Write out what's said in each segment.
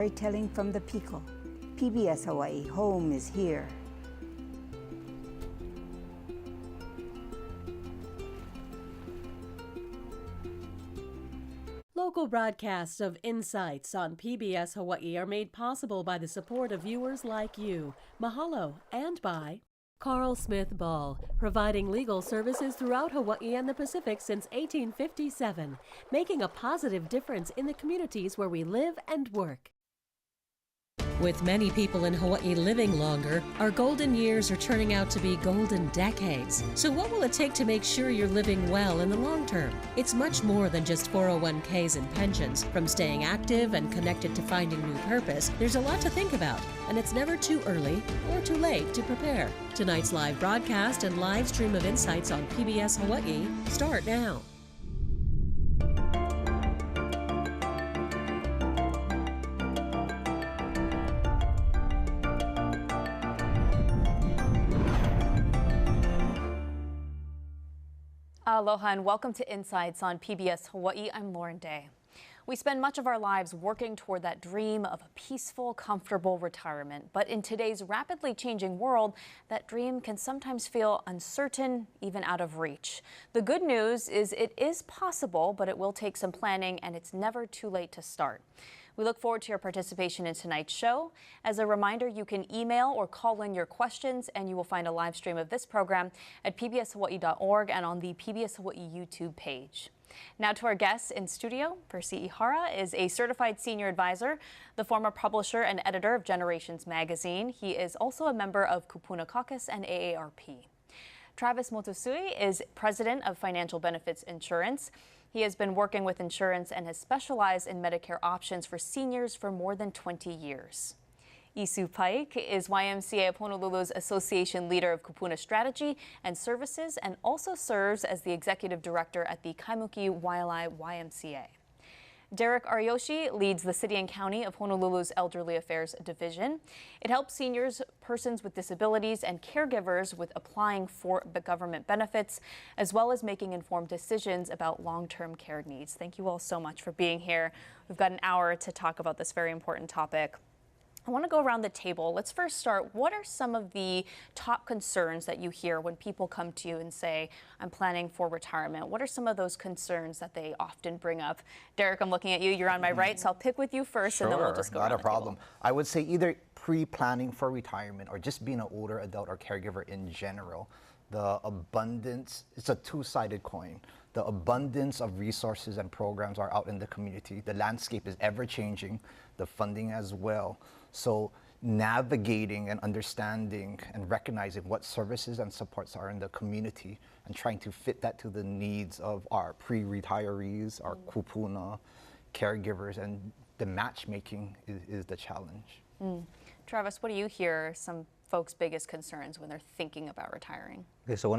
Storytelling from the Piko. PBS Hawaiʻi, home is here. Local broadcasts of Insights on PBS Hawaiʻi are made possible by the support of viewers like you. Mahalo, and by Carl Smith Ball, providing legal services throughout Hawaii and the Pacific since 1857, making a positive difference in the communities where we live and work. With many people in Hawaii living longer, our golden years are turning out to be golden decades. So what will it take to make sure you're living well in the long term? It's much more than just 401ks and pensions. From staying active and connected to finding new purpose, there's a lot to think about, and it's never too early or too late to prepare. Tonight's live broadcast and live stream of Insights on PBS Hawaiʻi start now. Aloha and welcome to Insights on PBS Hawaiʻi. I'm Lauren Day. We spend much of our lives working toward that dream of a peaceful, comfortable retirement. But in today's rapidly changing world, that dream can sometimes feel uncertain, even out of reach. The good news is it is possible, but it will take some planning, and it's never too late to start. We look forward to your participation in tonight's show. As a reminder, you can email or call in your questions, and you will find a live stream of this program at pbshawaii.org and on the PBS Hawaiʻi YouTube page. Now to our guests in studio. Percy Ihara is a certified senior advisor, the former publisher and editor of Generations magazine. He is also a member of Kupuna Caucus and AARP. Travis Motosue is president of Financial Benefits Insurance. He has been working with insurance and has specialized in Medicare options for seniors for more than 20 years. Paik is YMCA of Honolulu's association leader of Kupuna Strategy and Services and also serves as the executive director at the Kaimuki Waialae YMCA. Derrick Ariyoshi leads the City and County of Honolulu's Elderly Affairs Division. It helps seniors, persons with disabilities, and caregivers with applying for government benefits, as well as making informed decisions about long-term care needs. Thank you all so much for being here. We've got an hour to talk about this very important topic. I want to go around the table. Let's first start. What are some of the top concerns that you hear when people come to you and say, I'm planning for retirement? What are some of those concerns that they often bring up? Derrick, I'm looking at you. You're on my right, so I'll pick with you first, Sure, and then we'll just go around the table. Not a problem. I would say either pre-planning for retirement or just being an older adult or caregiver in general. The abundance, it's a two-sided coin. The abundance of resources and programs are out in the community. The landscape is ever-changing, the funding as well. So navigating and understanding and recognizing what services and supports are in the community and trying to fit that to the needs of our pre-retirees, our kupuna, caregivers, and the matchmaking is the challenge. Travis, what do you hear are some folks' biggest concerns when they're thinking about retiring? Okay, so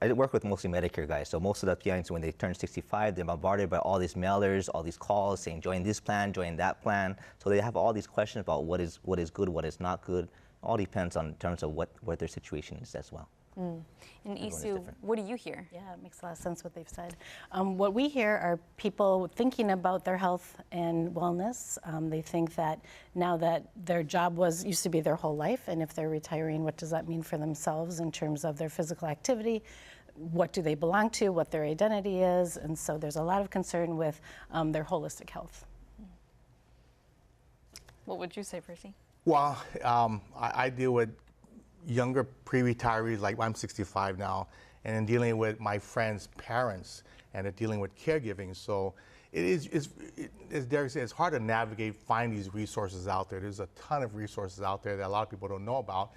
I work with mostly Medicare guys, so most of the clients, when they turn 65, they're bombarded by all these mailers, all these calls saying, join this plan, join that plan. So they have all these questions about what is good, what is not good. All depends on in terms of what their situation is as well. And Isu, what do you hear? Yeah, it makes a lot of sense what they've said. What we hear are people thinking about their health and wellness. They think that now that their job used to be their whole life, and if they're retiring, what does that mean for themselves in terms of their physical activity? What do they belong to? What their identity is? And so there's a lot of concern with their holistic health. What would you say, Percy? Well, I deal with younger pre-retirees, like I'm 65 now, and in dealing with my friends' parents and dealing with caregiving. So as Derrick said, it's hard to navigate, find these resources out there. There's a ton of resources out there that a lot of people don't know about.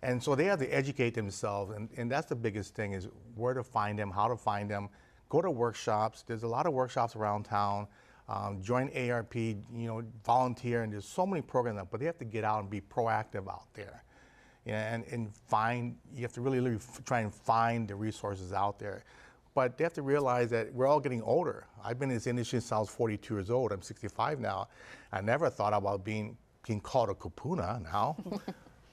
And so they have to educate themselves, and that's the biggest thing, is where to find them, how to find them. Go to workshops. There's a lot of workshops around town. Join ARP, volunteer, and there's so many programs, but they have to get out and be proactive out there. And you have to really try and find the resources out there. But they have to realize that we're all getting older. I've been in this industry since I was 42 years old. I'm 65 now. I never thought about being called a kupuna now.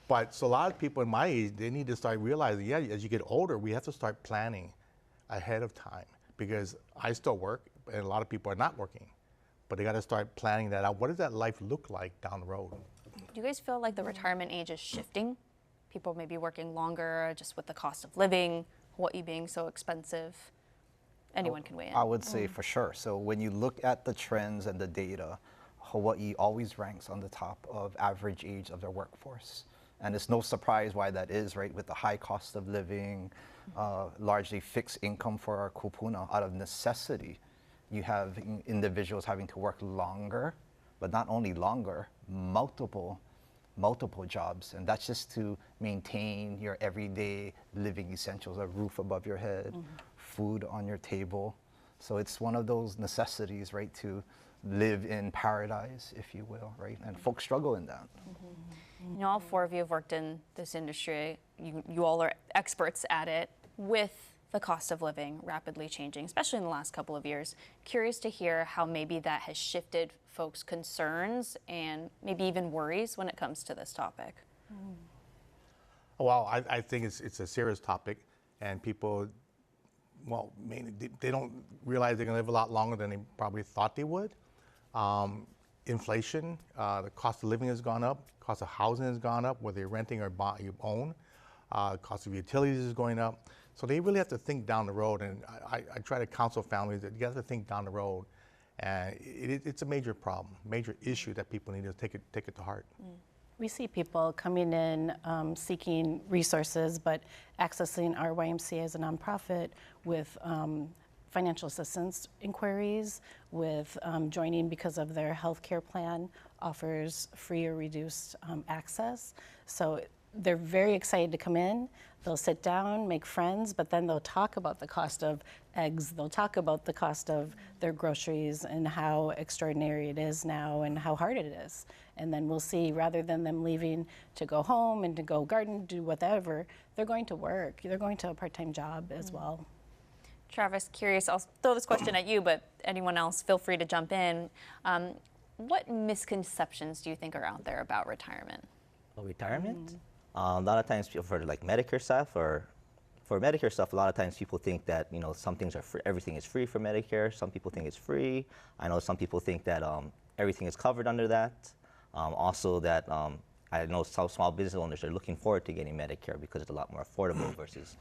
But so a lot of people in my age, they need to start realizing, as you get older, we have to start planning ahead of time, because I still work and a lot of people are not working. but they got to start planning that out. What does that life look like down the road? Do you guys feel like the retirement age is shifting? People may be working longer just with the cost of living, Hawaii being so expensive. Anyone can weigh in. I would say for sure. So when you look at the trends and the data, Hawaii always ranks on the top of average age of their workforce. And it's no surprise why that is, right? With the high cost of living, largely fixed income for our kupuna, out of necessity, you have individuals having to work longer, but not only longer, multiple jobs. And that's just to maintain your everyday living essentials, a roof above your head, food on your table. So it's one of those necessities, right, to live in paradise, if you will, right? And folks struggle in that. You know, all four of you have worked in this industry. You all are experts at it. With the cost of living rapidly changing, especially in the last couple of years, curious to hear how maybe that has shifted folks' concerns and maybe even worries when it comes to this topic. Well, I think it's a serious topic, and people, well, mainly they don't realize they're going to live a lot longer than they probably thought they would. Inflation, the cost of living has gone up, cost of housing has gone up, whether you're renting or you own. Cost of utilities is going up. So they really have to think down the road, and I try to counsel families that you have to think down the road. And it's a major problem, major issue that people need to take it to heart. We see people coming in seeking resources, but accessing our YMCA as a nonprofit with financial assistance inquiries, with joining because of their health care plan offers free or reduced access. So they're very excited to come in. They'll sit down, make friends, but then they'll talk about the cost of eggs. They'll talk about the cost of their groceries and how extraordinary it is now and how hard it is. And then we'll see, rather than them leaving to go home and to go garden, do whatever, they're going to work. They're going to a part-time job as well. Travis, curious, I'll throw this question at you, but anyone else, feel free to jump in. What misconceptions do you think are out there about retirement? Retirement? A lot of times people, for like Medicare stuff, or for Medicare stuff, a lot of times people think that, you know, some things are free, everything is free for Medicare. Some people think it's free. I know some people think that everything is covered under that. Also that I know some small business owners are looking forward to getting Medicare because it's a lot more affordable versus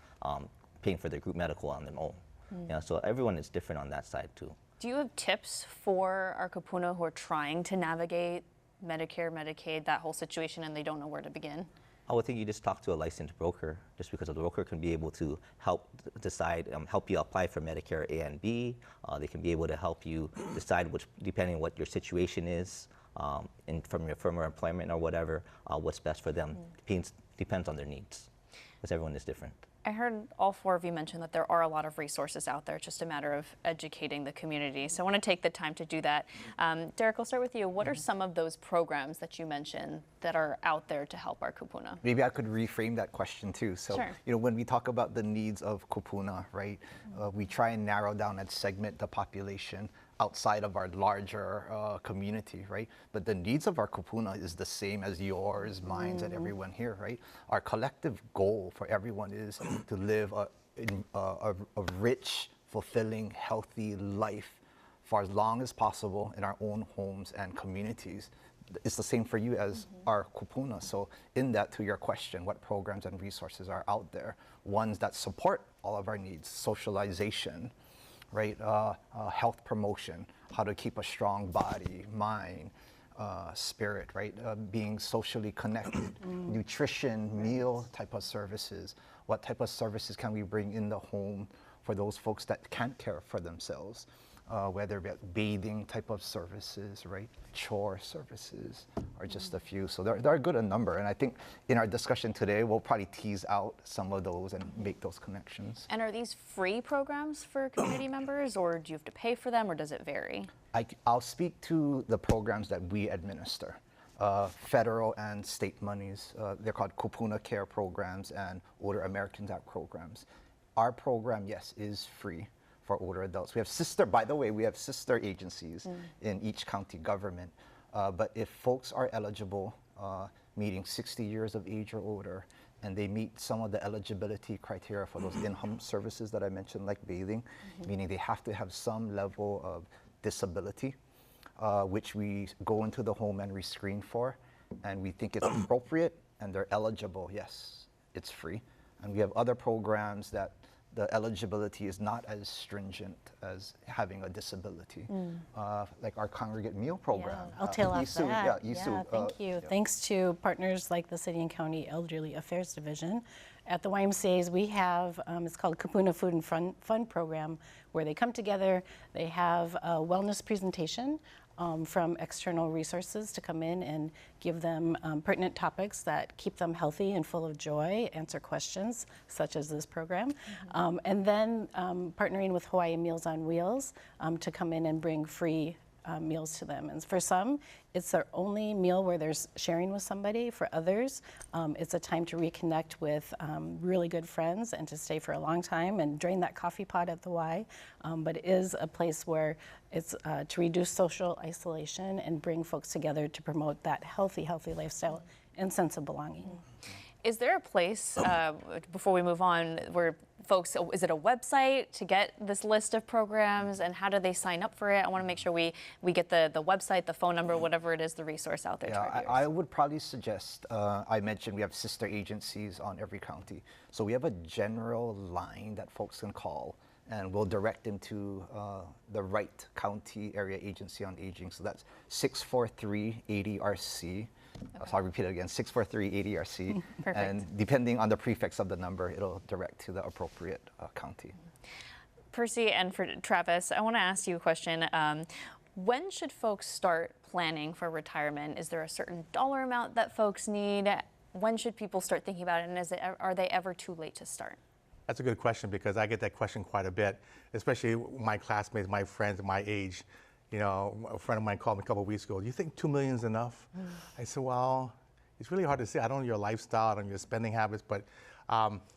paying for their group medical on their own. You know, so everyone is different on that side too. Do you have tips for our kupuna who are trying to navigate Medicare, Medicaid, that whole situation, and they don't know where to begin? I would think you just talk to a licensed broker, just because a broker can be able to help decide, help you apply for Medicare A and B. They can be able to help you decide which, depending on what your situation is, from your firm or employment or whatever, what's best for them. Depends on their needs, because everyone is different. I heard all four of you mention that there are a lot of resources out there. It's just a matter of educating the community. So I want to take the time to do that. Derrick, I'll start with you. What are some of those programs that you mentioned that are out there to help our kupuna? Maybe I could reframe that question too. So, Sure. you know, when we talk about the needs of kupuna, right, we try and narrow down and segment the population outside of our larger community, right? But the needs of our kupuna is the same as yours, mine, and everyone here, right? Our collective goal for everyone is to live a rich, fulfilling, healthy life for as long as possible in our own homes and communities. It's the same for you as our kupuna. So in that, to your question, what programs and resources are out there? Ones that support all of our needs: socialization, right? Health promotion, how to keep a strong body, mind, spirit, right? Being socially connected, nutrition, meal type of services. What type of services can we bring in the home for those folks that can't care for themselves? Whether it be bathing type of services, right? Chore services are just a few. So there are a good number. And I think in our discussion today, we'll probably tease out some of those and make those connections. And are these free programs for community members, or do you have to pay for them, or does it vary? I'll speak to the programs that we administer. Federal and state monies. They're called Kupuna Care programs and Older Americans Act programs. Our program, yes, is free for older adults. We have sister agencies in each county government. But if folks are eligible, meeting 60 years of age or older, and they meet some of the eligibility criteria for those in-home services that I mentioned, like bathing, meaning they have to have some level of disability, which we go into the home and we screen for, and we think it's appropriate and they're eligible, yes, it's free. And we have other programs that the eligibility is not as stringent as having a disability, like our congregate meal program. Yeah, I'll tail off Isu, that. Yeah, Isu, Thank you. yeah. Thanks to partners like the City and County Elderly Affairs Division. At the YMCA's, we have, it's called Kupuna Food and Fun program, where they come together, they have a wellness presentation from external resources to come in and give them pertinent topics that keep them healthy and full of joy, answer questions, such as this program. And then partnering with Hawaii Meals on Wheels to come in and bring free meals to them. And for some, it's their only meal where there's sharing with somebody. For others, it's a time to reconnect with really good friends and to stay for a long time and drain that coffee pot at the Y. But it is a place where it's to reduce social isolation and bring folks together to promote that healthy lifestyle and sense of belonging. Is there a place, before we move on, where folks, is it a website to get this list of programs, and how do they sign up for it? I want to make sure we get the website, the phone number, whatever it is, the resource out there. Yeah, I would probably suggest, I mentioned we have sister agencies on every county. So we have a general line that folks can call, and we'll direct them to the right county area agency on aging. So that's 643-80RC. Okay. So I'll repeat it again, 643-80RC. Perfect. And depending on the prefix of the number, it'll direct to the appropriate county. Percy, and for Travis, I want to ask you a question. When should folks start planning for retirement? Is there a certain dollar amount that folks need? When should people start thinking about it, and are they ever too late to start? That's a good question, because I get that question quite a bit, especially my classmates, my friends my age. You know, a friend of mine called me a couple of weeks ago, do you think $2 million is enough? I said, well, it's really hard to say. I don't know your lifestyle, I don't know your spending habits, but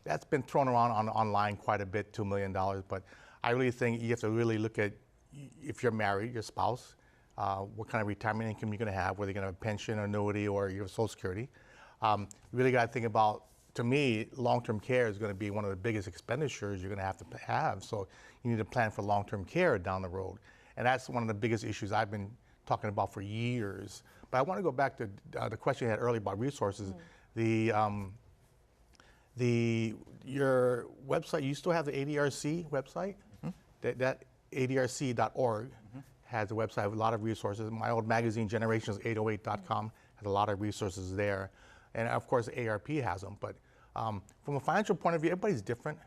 that's been thrown around online quite a bit, $2 million. But I really think you have to really look at, if you're married, your spouse, what kind of retirement income you're going to have, whether you're going to have a pension, annuity, or your Social Security. You really got to think about, to me, long-term care is going to be one of the biggest expenditures you're going to have. So you need to plan for long-term care down the road. And that's one of the biggest issues I've been talking about for years. But I want to go back to the question you had earlier about resources. Your website, you still have the ADRC website? That ADRC.org has a website with a lot of resources. My old magazine, generations808.com, has a lot of resources there. And of course, ARP has them. But from a financial point of view, everybody's different.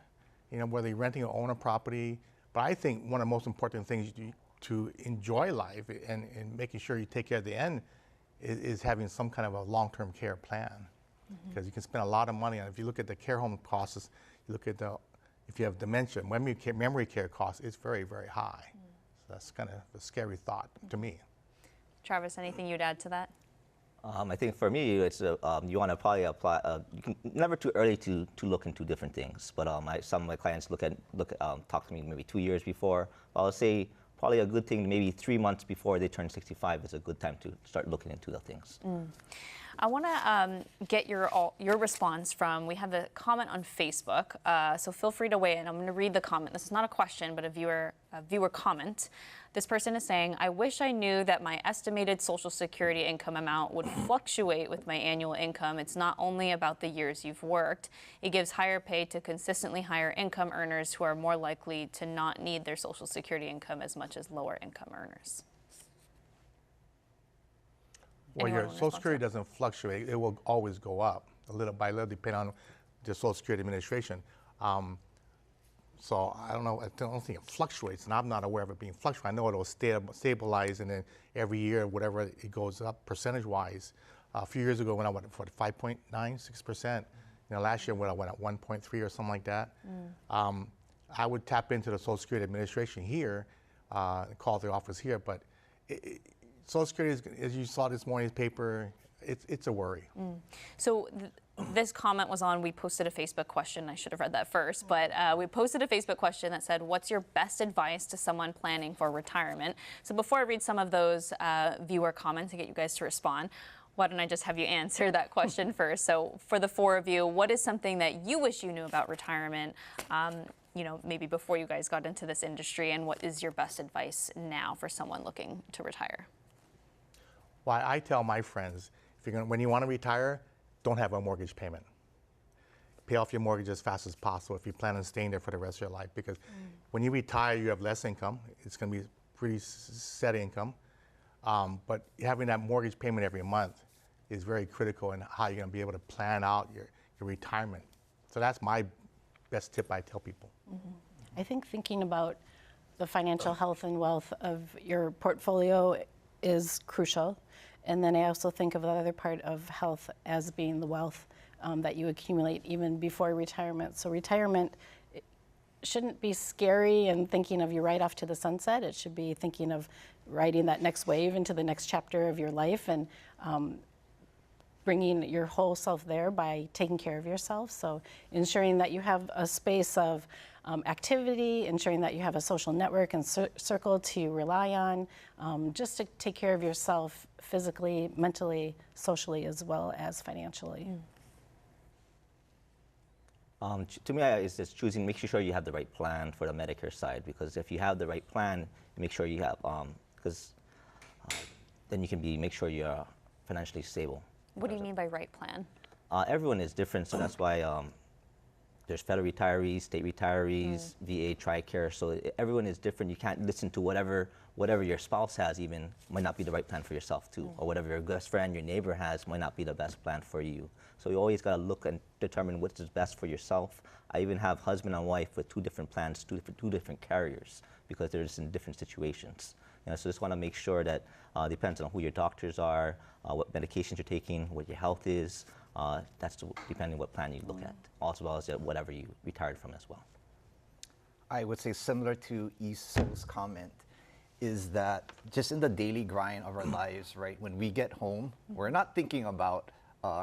You know, whether you're renting or own a property. But I think one of the most important things to enjoy life and making sure you take care at the end is having some kind of a long-term care plan. Because you can spend a lot of money on it. If you look at the care home costs, you look at if you have dementia, memory care costs, it's very, very high. So that's kind of a scary thought to me. Travis, anything you'd add to that? I think for me, it's you want to probably apply. You can never too early to look into different things. But some of my clients talk to me maybe 2 years before. I'll say probably a good thing, maybe 3 months before they turn 65 is a good time to start looking into the things. I want to get your response from, we have a comment on Facebook, so feel free to weigh in. I'm going to read the comment. This is not a question, but a viewer comment. This person is saying, I wish I knew that my estimated Social Security income amount would fluctuate with my annual income. It's not only about the years you've worked. It gives higher pay to consistently higher income earners who are more likely to not need their Social Security income as much as lower income earners. Well, your Social Security doesn't fluctuate. It will always go up a little by little, depending on the Social Security Administration. So I don't know. I don't think it fluctuates, and I'm not aware of it being fluctuating. I know it'll stabilize, and then every year, whatever it goes up percentage-wise. A few years ago, when I went for 5.96%, last year when I went at 1.3 or something like that, I would tap into the Social Security Administration here, call the office here, but. Social Security, as you saw this morning's paper, it's a worry. So this comment was on, we posted a Facebook question. I should have read that first, but we posted a Facebook question that said, what's your best advice to someone planning for retirement? So before I read some of those viewer comments and get you guys to respond, why don't I just have you answer that question first? So for the four of you, what is something that you wish you knew about retirement, maybe before you guys got into this industry, and what is your best advice now for someone looking to retire? why I tell my friends, when you want to retire, don't have a mortgage payment. Pay off your mortgage as fast as possible if you plan on staying there for the rest of your life. Because when you retire, you have less income. It's going to be pretty set income. But having that mortgage payment every month is very critical in how you're going to be able to plan out your retirement. So that's my best tip I tell people. I think thinking about the financial health and wealth of your portfolio is crucial. And then I also think of the other part of health as being the wealth that you accumulate even before retirement. So retirement shouldn't be scary and thinking of you right off to the sunset. It should be thinking of riding that next wave into the next chapter of your life and bringing your whole self there by taking care of yourself. So ensuring that you have a space of activity, ensuring that you have a social network and circle to rely on, just to take care of yourself physically, mentally, socially, as well as financially. To me, it's just making sure you have the right plan for the Medicare side, because if you have the right plan, make sure you have, then you can make sure you're financially stable. What do you mean by right plan? Everyone is different, so that's why there's federal retirees, state retirees, VA, TRICARE, so everyone is different. You can't listen to whatever your spouse has even might not be the right plan for yourself too, or whatever your best friend, your neighbor has might not be the best plan for you. So you always got to look and determine what is best for yourself. I even have husband and wife with 2 different plans, two different carriers, because they're just in different situations. So just want to make sure that depends on who your doctors are, what medications you're taking, what your health is. That's depending what plan you look at, as well as whatever you retired from as well. I would say similar to Iso's comment, is that just in the daily grind of our lives, right? When we get home, we're not thinking about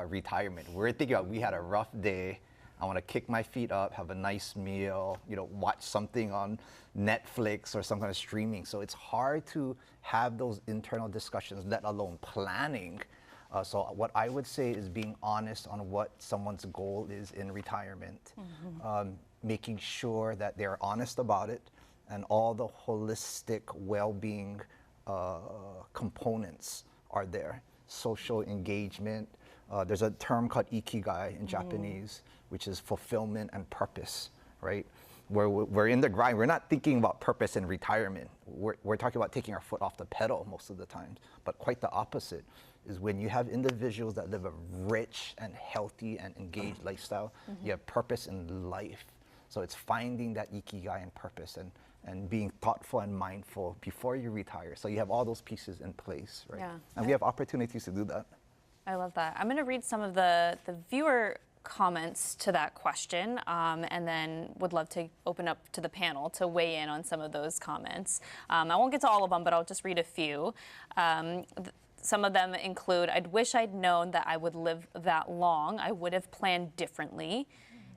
retirement. We're thinking about, we had a rough day. I want to kick my feet up, have a nice meal, watch something on Netflix or some kind of streaming. So it's hard to have those internal discussions, let alone planning. So what I would say is being honest on what someone's goal is in retirement, making sure that they're honest about it, and all the holistic well-being components are there. Social engagement. There's a term called ikigai in Japanese, which is fulfillment and purpose, right? Where we're in the grind, we're not thinking about purpose in retirement. We're talking about taking our foot off the pedal most of the time. But quite the opposite is when you have individuals that live a rich and healthy and engaged lifestyle, you have purpose in life. So it's finding that ikigai and purpose and being thoughtful and mindful before you retire. So you have all those pieces in place, right? Yeah. And we have opportunities to do that. I love that. I'm going to read some of the viewer comments to that question, and then would love to open up to the panel to weigh in on some of those comments. I won't get to all of them, but I'll just read a few. Some of them include, I'd wish I'd known that I would live that long. I would have planned differently.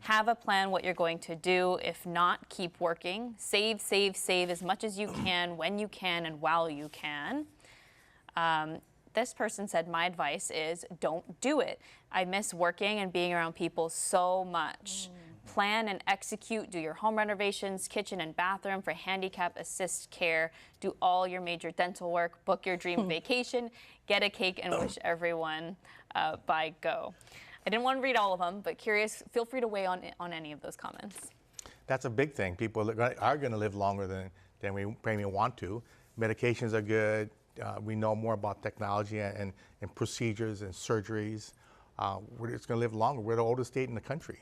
Have a plan what you're going to do. If not, keep working. Save, save, save as much as you can, when you can, and while you can. This person said, my advice is don't do it. I miss working and being around people so much. Plan and execute. Do your home renovations, kitchen and bathroom for handicap assist care. Do all your major dental work. Book your dream vacation. Get a cake and wish everyone by go. I didn't want to read all of them, but curious, feel free to weigh on any of those comments. That's a big thing. People are going to live longer than we maybe want to. Medications are good. We know more about technology and procedures and surgeries. It's going to live longer. We're the oldest state in the country.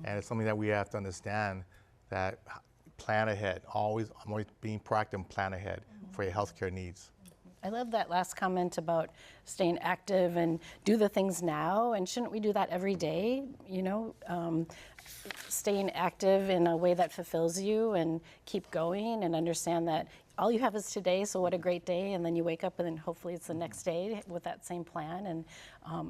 And it's something that we have to understand, that plan ahead. I'm always being proactive and plan ahead for your healthcare needs. I love that last comment about staying active and do the things now. And shouldn't we do that every day? Staying active in a way that fulfills you and keep going and understand that all you have is today, so what a great day. And then you wake up and then hopefully it's the next day with that same plan. And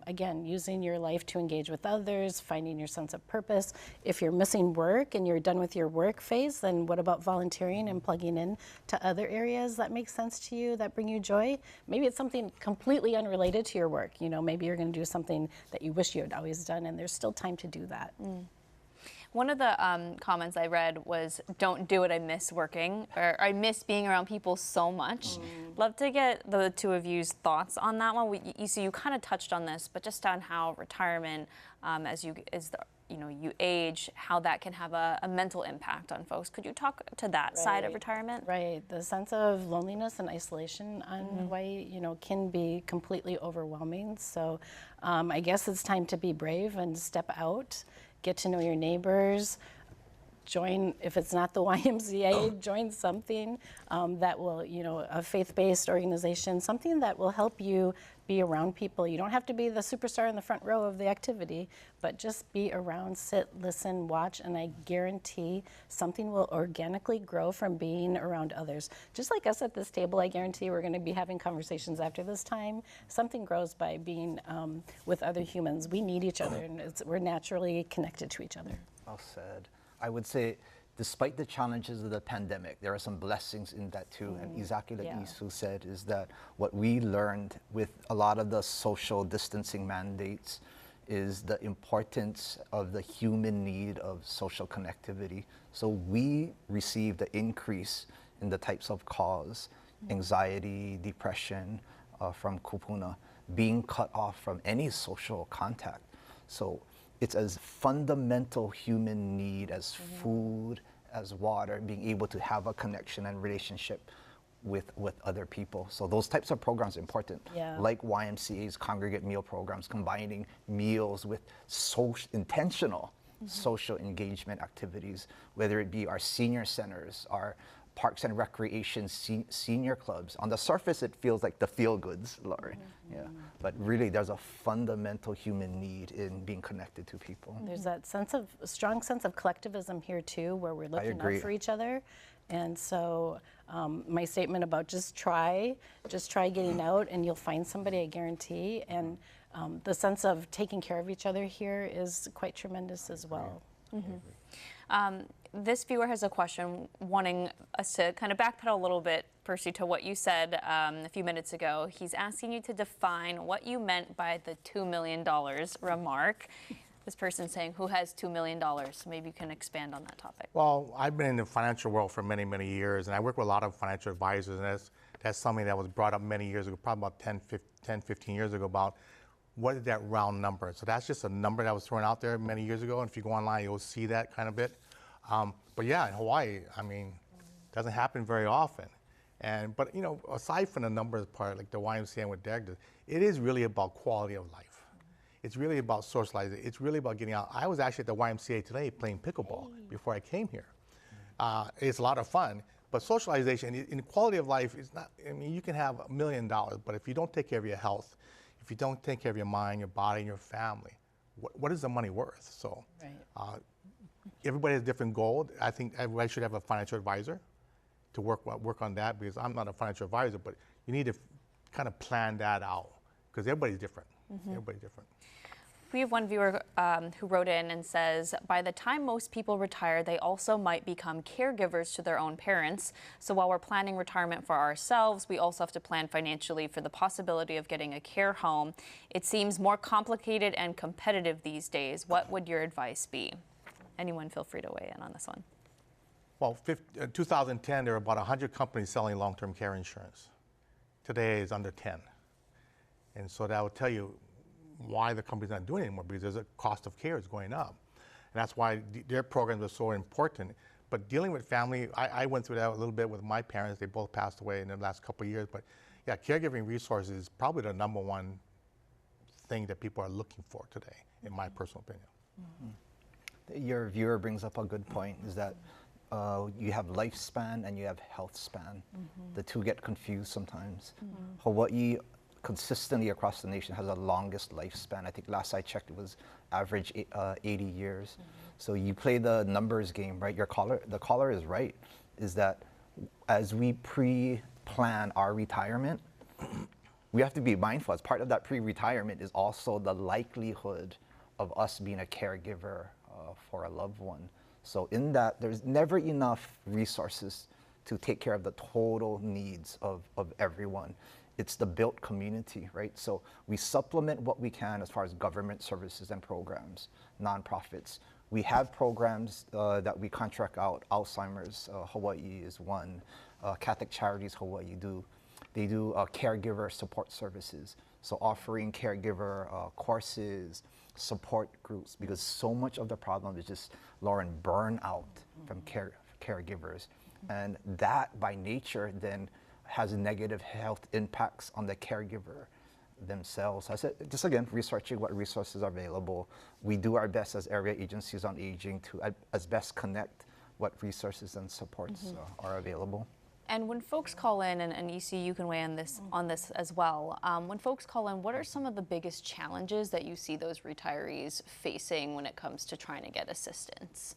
again, using your life to engage with others, finding your sense of purpose. If you're missing work and you're done with your work phase, then what about volunteering and plugging in to other areas that make sense to you, that bring you joy? Maybe it's something completely unrelated to your work. Maybe you're going to do something that you wish you had always done, and there's still time to do that. One of the comments I read was, "Don't do it. I miss working," or "I miss being around people so much." Love to get the two of you's thoughts on that one. You kind of touched on this, but just on how retirement, you age, how that can have a mental impact on folks. Could you talk to that side of retirement? Right. The sense of loneliness and isolation on Hawaii, can be completely overwhelming. So I guess it's time to be brave and step out, get to know your neighbors, join, if it's not the YMCA, join something that will, a faith-based organization, something that will help you be around people. You don't have to be the superstar in the front row of the activity, but just be around, sit, listen, watch, and I guarantee something will organically grow from being around others. Just like us at this table, I guarantee we're going to be having conversations after this time. Something grows by being with other humans. We need each other, and we're naturally connected to each other. Well said. I would say, despite the challenges of the pandemic, there are some blessings in that too. And exactly like Isu said, is that what we learned with a lot of the social distancing mandates is the importance of the human need of social connectivity. So we received an increase in the types of calls, anxiety, depression from Kupuna, being cut off from any social contact. So it's as fundamental human need as food, as water, being able to have a connection and relationship with other people. So those types of programs are important. Yeah. Like YMCA's congregate meal programs, combining meals with intentional social engagement activities, whether it be our senior centers, our parks and recreation senior clubs. On the surface, it feels like the feel-goods, Laurie. Yeah, but really, there's a fundamental human need in being connected to people. There's that strong sense of collectivism here too, where we're looking out for each other. And so my statement about just try getting out and you'll find somebody, I guarantee. And the sense of taking care of each other here is quite tremendous as well. This viewer has a question wanting us to kind of backpedal a little bit, Percy, to what you said a few minutes ago. He's asking you to define what you meant by the $2 million remark. This person saying, who has $2 million? Maybe you can expand on that topic. Well, I've been in the financial world for many, many years, and I work with a lot of financial advisors, and that's something that was brought up many years ago, probably about 10, 15 years ago, about what is that round number. So that's just a number that was thrown out there many years ago, and if you go online, you'll see that kind of bit. But yeah, in Hawaii, I mean, it doesn't happen very often. But aside from the numbers part, like the YMCA with Derrick, it is really about quality of life. It's really about socializing. It's really about getting out. I was actually at the YMCA today playing pickleball before I came here. It's a lot of fun, but socialization in quality of life is not, I mean, you can have $1 million, but if you don't take care of your health, if you don't take care of your mind, your body, and your family, what is the money worth? So everybody has a different goal. I think everybody should have a financial advisor to work on that, because I'm not a financial advisor, but you need to kind of plan that out, because everybody's different. Everybody's different. We have one viewer who wrote in and says, by the time most people retire, they also might become caregivers to their own parents. So while we're planning retirement for ourselves, we also have to plan financially for the possibility of getting a care home. It seems more complicated and competitive these days. What would your advice be? Anyone feel free to weigh in on this one. Well, 2010, there were about 100 companies selling long-term care insurance. Today is under 10. And so that will tell you why the company's not doing it anymore, because the cost of care is going up. And that's why their programs are so important. But dealing with family, I went through that a little bit with my parents. They both passed away in the last couple of years. But yeah, caregiving resources is probably the #1 thing that people are looking for today, in my personal opinion. Your viewer brings up a good point, is that you have lifespan and you have health span. The two get confused sometimes. Hawaii consistently across the nation has the longest lifespan. I think last I checked, it was average 80 years. So you play the numbers game, right? The caller is right, is that as we pre-plan our retirement, we have to be mindful. As part of that pre-retirement is also the likelihood of us being a caregiver for a loved one. So in that, there's never enough resources to take care of the total needs of everyone. It's the built community, right? So we supplement what we can as far as government services and programs, nonprofits. We have programs that we contract out. Alzheimer's Hawaii is one. Catholic Charities Hawaii they do caregiver support services. So offering caregiver courses, support groups, because so much of the problem is just, Lauren, burnout from caregivers. And that by nature then has negative health impacts on the caregiver themselves. I said, just again, researching what resources are available. We do our best as area agencies on aging to as best connect what resources and supports are available. And when folks call in, and EC, you can weigh in on this as well, when folks call in, what are some of the biggest challenges that you see those retirees facing when it comes to trying to get assistance?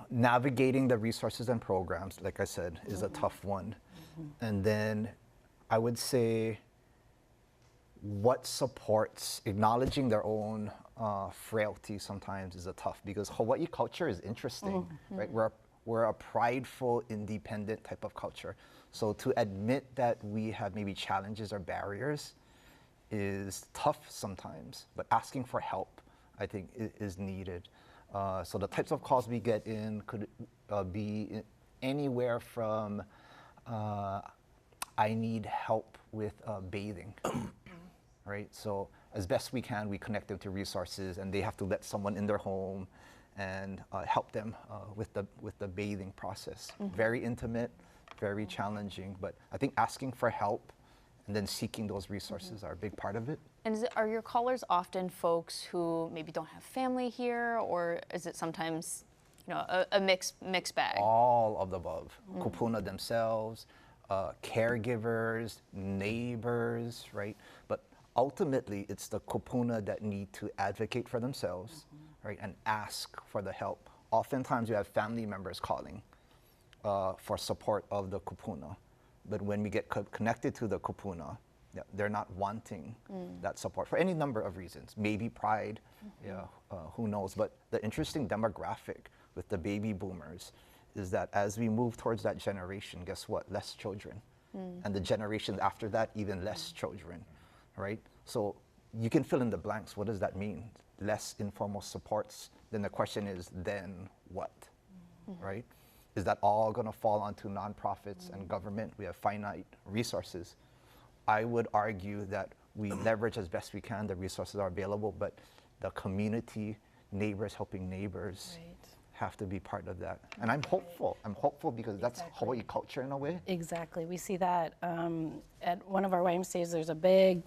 Navigating the resources and programs, like I said, is a tough one. And then I would say what supports, acknowledging their own frailty sometimes is a tough, because Hawaii culture is interesting, right? We're a prideful, independent type of culture. So to admit that we have maybe challenges or barriers is tough sometimes, but asking for help, I think, is needed. So the types of calls we get in could be anywhere from, I need help with with right? So as best we can, we connect them to resources, and they have to let someone in their home and help them with the bathing process. Very intimate, very challenging, but I think asking for help and then seeking those resources are a big part of it. And are your callers often folks who maybe don't have family here, or is it sometimes, a mixed bag? All of the above. Kupuna themselves, caregivers, neighbors, right? But ultimately, it's the kupuna that need to advocate for themselves, right, and ask for the help. Oftentimes, you have family members calling for support of the kupuna. But when we get connected to the kupuna, they're not wanting that support for any number of reasons. Maybe pride, who knows. But the interesting demographic with the baby boomers is that as we move towards that generation, guess what? Less children. And the generation after that, even less children, right? So you can fill in the blanks. What does that mean? Less informal supports. Then the question is, then what, right? Is that all going to fall onto nonprofits and government? We have finite resources. I would argue that we leverage as best we can. The resources are available, but the community, neighbors helping neighbors have to be part of that. And I'm hopeful. I'm hopeful because that's Hawaii culture in a way. Exactly. We see that at one of our YMCAs, there's a big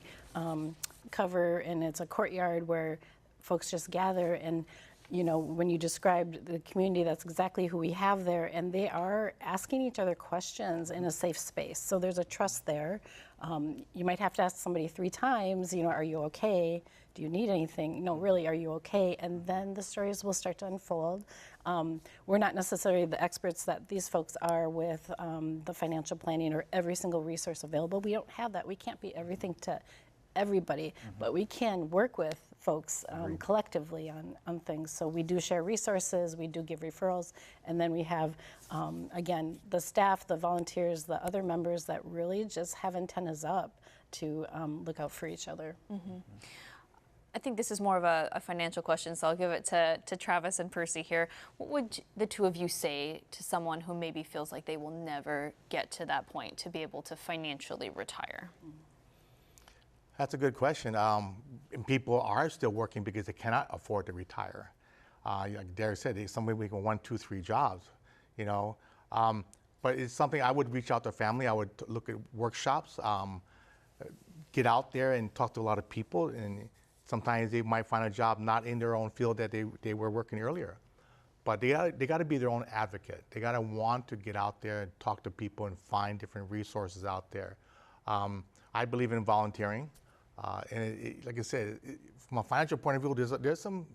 cover, and it's a courtyard where folks just gather. And when you described the community, that's exactly who we have there, and they are asking each other questions in a safe space. So there's a trust there. You might have to ask somebody 3 times, are you okay? Do you need anything? No, really, are you okay? And then the stories will start to unfold. We're not necessarily the experts that these folks are with the financial planning or every single resource available. We don't have that. We can't be everything to everybody, but we can work with folks collectively on things. So we do share resources, we do give referrals, and then we have, again, the staff, the volunteers, the other members that really just have antennas up to look out for each other. I think this is more of a financial question, so I'll give it to Travis and Percy here. What would the two of you say to someone who maybe feels like they will never get to that point to be able to financially retire? That's a good question. And people are still working because they cannot afford to retire. Like Derrick said, somebody making 1, 2, 3 jobs, But it's something I would reach out to family. I would look at workshops, get out there and talk to a lot of people. And sometimes they might find a job not in their own field that they were working earlier. But they got to be their own advocate. They got to want to get out there and talk to people and find different resources out there. I believe in volunteering. And like I said, from a financial point of view, there's some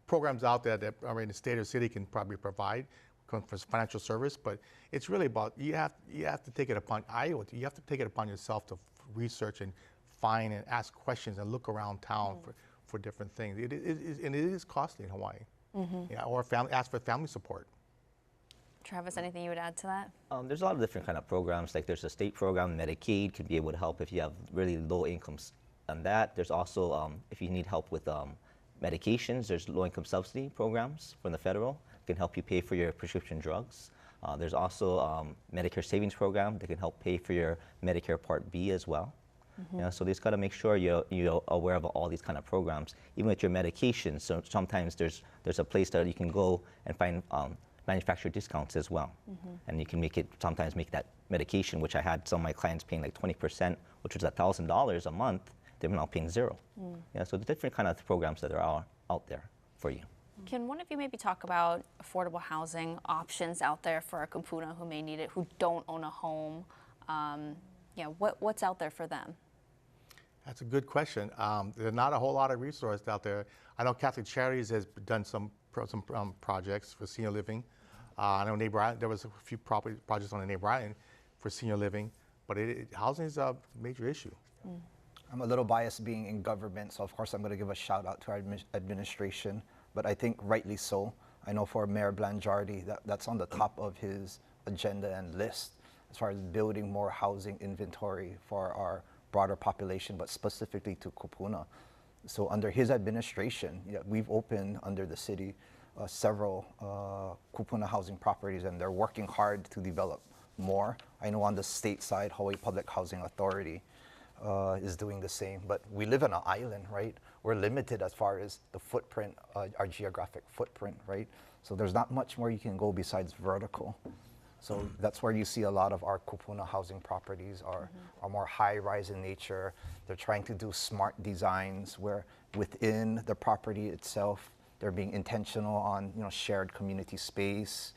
programs out there that the state or city can probably provide for financial service, but it's really about you have to take it upon you have to take it upon yourself to research and find and ask questions and look around town for different things. It is costly in Hawaii. Or ask for family support. Travis, anything you would add to that? There's a lot of different kind of programs. Like there's a state program, Medicaid could be able to help if you have really low incomes. And that there's also if you need help with medications. There's low-income subsidy programs from the federal can help you pay for your prescription drugs. There's also Medicare savings program that can help pay for your Medicare Part B as well. So they just got to make sure you're aware of all these kind of programs, even with your medications. So sometimes there's a place that you can go and find manufacturer discounts as well, and you can sometimes make that medication, which I had some of my clients paying like 20%, which was $1,000 a month. They're now paying zero. So the different kind of programs that are out there for you. Can one of you maybe talk about affordable housing options out there for a kupuna who may need it, who don't own a home? What's out there for them? That's a good question. There's not a whole lot of resources out there. I know Catholic Charities has done some projects for senior living. I know Neighbor Island, there was a few projects on the Neighbor Island for senior living, but housing is a major issue. I'm a little biased being in government, so of course I'm going to give a shout out to our administration, but I think rightly so. I know for Mayor Blangiardi, that's on the top of his agenda and list as far as building more housing inventory for our broader population, but specifically to Kupuna. So under his administration, we've opened under the city several Kupuna housing properties, and they're working hard to develop more. I know on the state side, Hawaii Public Housing Authority is doing the same, but we live on an island, right? We're limited as far as the footprint, our geographic footprint, right? So there's not much more you can go besides vertical. So that's where you see a lot of our Kupuna housing properties are more high-rise in nature. They're trying to do smart designs where within the property itself, they're being intentional on shared community space,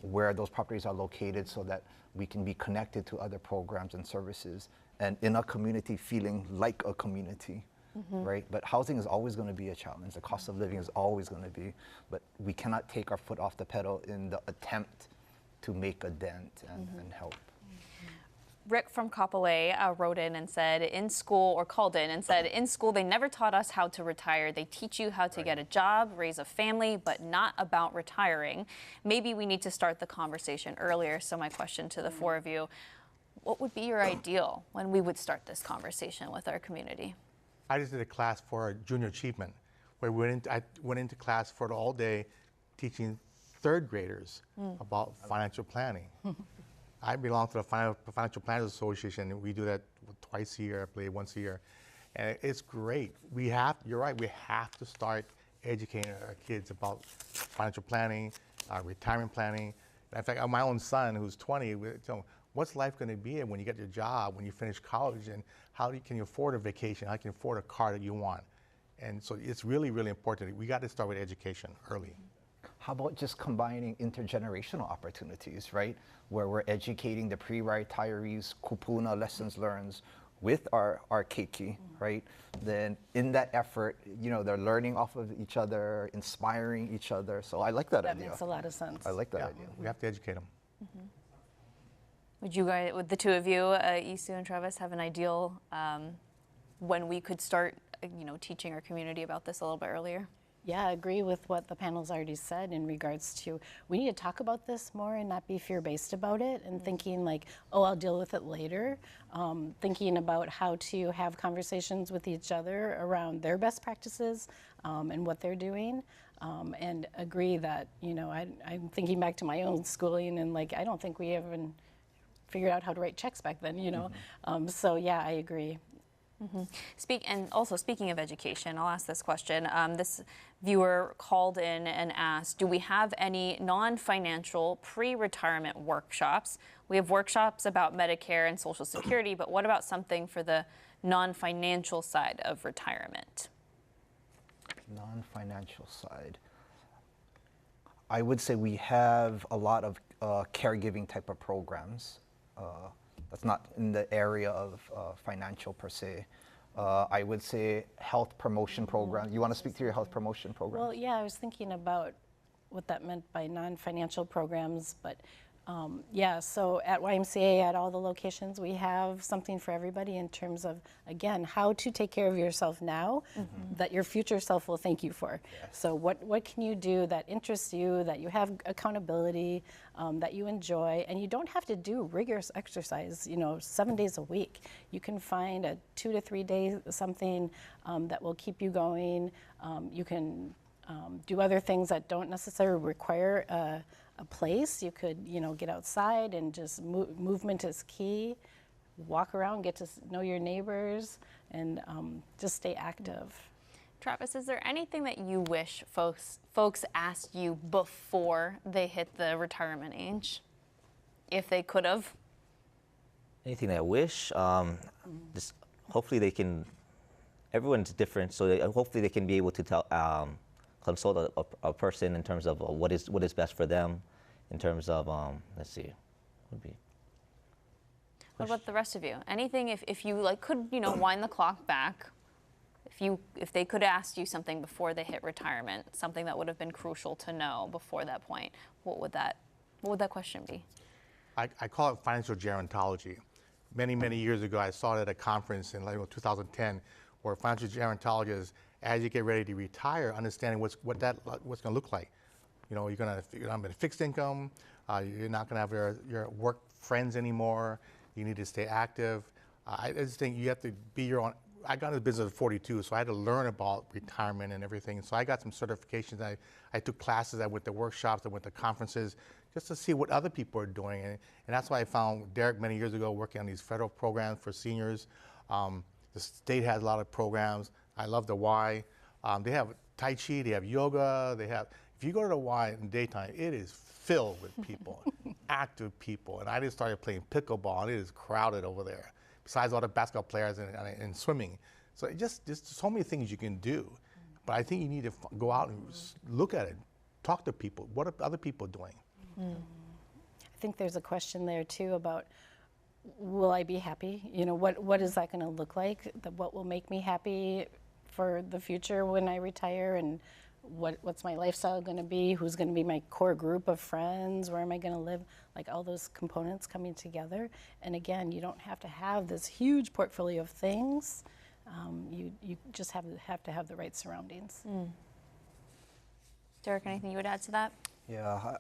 where those properties are located so that we can be connected to other programs and services, and in a community feeling like a community, right? But housing is always going to be a challenge. The cost of living is always going to be, but we cannot take our foot off the pedal in the attempt to make a dent and help. Rick from Kapolei wrote in and said, in school they never taught us how to retire. They teach you how to get a job, raise a family, but not about retiring. Maybe we need to start the conversation earlier. So my question to the four of you, what would be your ideal when we would start this conversation with our community? I just did a class for junior achievement where I went into class for the all day teaching third graders about financial planning. I belong to the Financial Planners Association, and we do that twice a year, I believe once a year. And it's great. You're right, we have to start educating our kids about financial planning, retirement planning. In fact, my own son, who's 20, we tell him, what's life going to be when you get your job, when you finish college, and can you afford a vacation? How can you afford a car that you want? And so it's really, really important. We got to start with education early. How about just combining intergenerational opportunities, right? Where we're educating the pre-retirees, Kupuna lessons learned with our keiki, right? Then in that effort, they're learning off of each other, inspiring each other. So I like that idea. That makes a lot of sense. I like that idea. We have to educate them. Would the two of you, Isu and Travis, have an ideal when we could start, teaching our community about this a little bit earlier? Yeah, I agree with what the panel's already said in regards to we need to talk about this more and not be fear-based about it and thinking like, oh, I'll deal with it later. Thinking about how to have conversations with each other around their best practices and what they're doing. And agree that, I'm thinking back to my own schooling and I don't think we even figured out how to write checks back then, So yeah, I agree. Speaking of education, I'll ask this question. This viewer called in and asked, do we have any non-financial pre-retirement workshops? We have workshops about Medicare and Social Security, but what about something for the non-financial side of retirement? Non-financial side. I would say we have a lot of caregiving type of programs. That's not in the area of financial per se. I would say health promotion programs. You want to speak to your health promotion program? Well, yeah, I was thinking about what that meant by non-financial programs, but Yeah, so at YMCA, at all the locations, we have something for everybody in terms of, again, how to take care of yourself now that your future self will thank you for. So what can you do that interests you, that you have accountability, that you enjoy, and you don't have to do rigorous exercise, 7 days a week. You can find a 2 to 3 days something that will keep you going. You can do other things that don't necessarily require a place. You could, get outside and just movement is key. Walk around, get to know your neighbors, and just stay active. Travis, is there anything that you wish folks asked you before they hit the retirement age, if they could have? Anything that I wish, just hopefully they can. Everyone's different, so hopefully they can be able to consult a person in terms of what is best for them, in terms of let's see, What about the rest of you? Anything if you could wind the clock back, if they could ask you something before they hit retirement, something that would have been crucial to know before that point, what would that question be? I call it financial gerontology. Many years ago, I saw it at a conference in 2010, where financial gerontologists, as you get ready to retire, understanding what's going to look like. You're going to have a fixed income. You're not going to have your work friends anymore. You need to stay active. I just think you have to be your own. I got into business at 42, so I had to learn about retirement and everything. So I got some certifications. I took classes. I went to workshops. I went to conferences just to see what other people are doing. And that's why I found Derrick many years ago working on these federal programs for seniors. The state has a lot of programs. I love the Y. They have Tai Chi, they have yoga, if you go to the Y in the daytime, it is filled with people, active people. And I just started playing pickleball, and it is crowded over there, besides all the basketball players and swimming. So just so many things you can do. But I think you need to go out and look at it, talk to people. What are other people doing? I think there's a question there too about, will I be happy? What is that going to look like? What will make me happy for the future when I retire, and what's my lifestyle going to be? Who's going to be my core group of friends? Where am I going to live? Like all those components coming together. And again, you don't have to have this huge portfolio of things. You just have to have the right surroundings. Derrick, anything you would add to that? Yeah,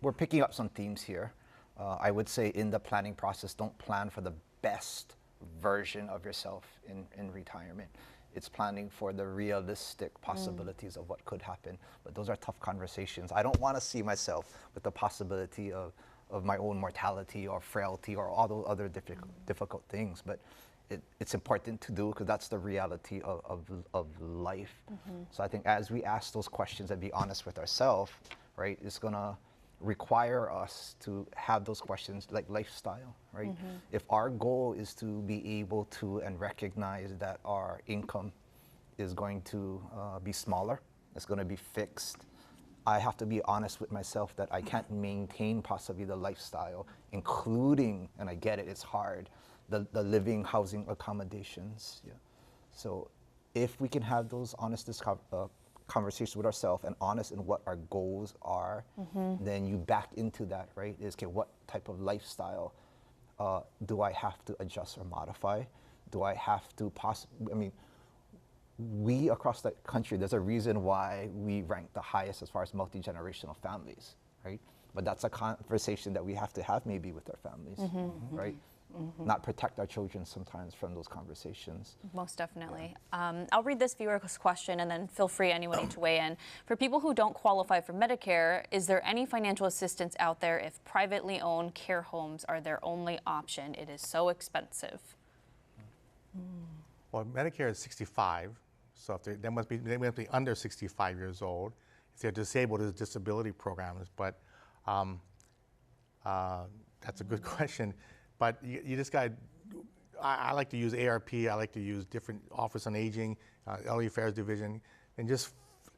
we're picking up some themes here. I would say in the planning process, don't plan for the best version of yourself in retirement. It's planning for the realistic possibilities of what could happen. But those are tough conversations. I don't want to see myself with the possibility of my own mortality or frailty or all those other difficult things. But it's important to do because that's the reality of life. So I think as we ask those questions and be honest with ourselves, right, it's going to require us to have those questions like lifestyle, right? If our goal is to be able to and recognize that our income is going to be smaller, it's going to be fixed, I have to be honest with myself that I can't maintain possibly the lifestyle, including, and I get it, it's hard, the living, housing, accommodations. Yeah. So if we can have those honest conversations with ourselves and honest in what our goals are, then you back into that, right? Is, okay, what type of lifestyle do I have to adjust or modify? Do I have to we across the country, there's a reason why we rank the highest as far as multi-generational families, right? But that's a conversation that we have to have maybe with our families, right? Not protect our children sometimes from those conversations. Most definitely. I'll read this viewer's question and then feel free anybody to weigh in. For people who don't qualify for Medicare, is there any financial assistance out there if privately owned care homes are their only option? It is so expensive. Well, Medicare is 65, so if they must be under 65 years old. If they're disabled, there's disability programs, but that's a good question. But you just got to, I like to use ARP, I like to use different Office on Aging, Elderly Affairs Division, and just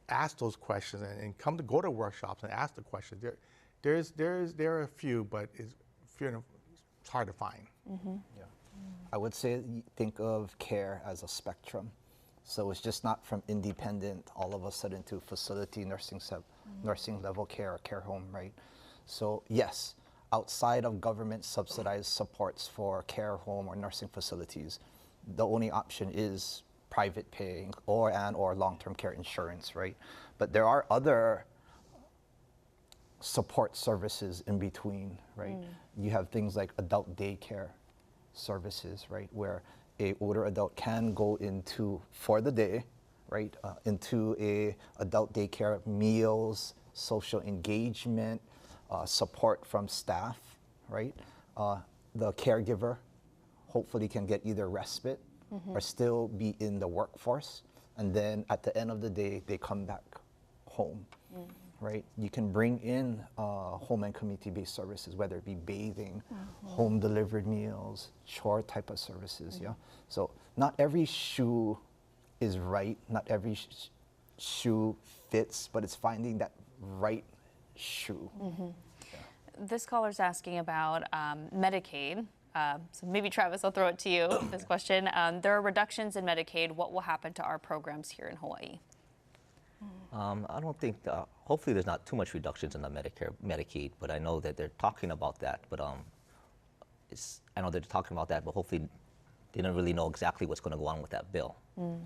ask those questions and go to workshops and ask the questions. There are a few, but it's hard to find. Yeah. I would say think of care as a spectrum. So it's just not from independent all of a sudden to facility nursing level care or care home, right? So yes, outside of government subsidized supports for care home or nursing facilities, the only option is private pay or long-term care insurance, right? But there are other support services in between, right? You have things like adult daycare services, right? Where a older adult can go into, for the day, right? Into a adult daycare, meals, social engagement, support from staff, right? The caregiver hopefully can get either respite or still be in the workforce. And then at the end of the day, they come back home, right? You can bring in home and community-based services, whether it be bathing, home delivered meals, chore type of services, yeah? So not every shoe is right, not every shoe fits, but it's finding that right shoe. This caller's asking about Medicaid. So maybe Travis, I'll throw it to you, this question. There are reductions in Medicaid. What will happen to our programs here in Hawaii? I don't think, hopefully there's not too much reductions in the Medicaid, but I know that they're talking about that. But I know they're talking about that, but hopefully they don't really know exactly what's going to go on with that bill.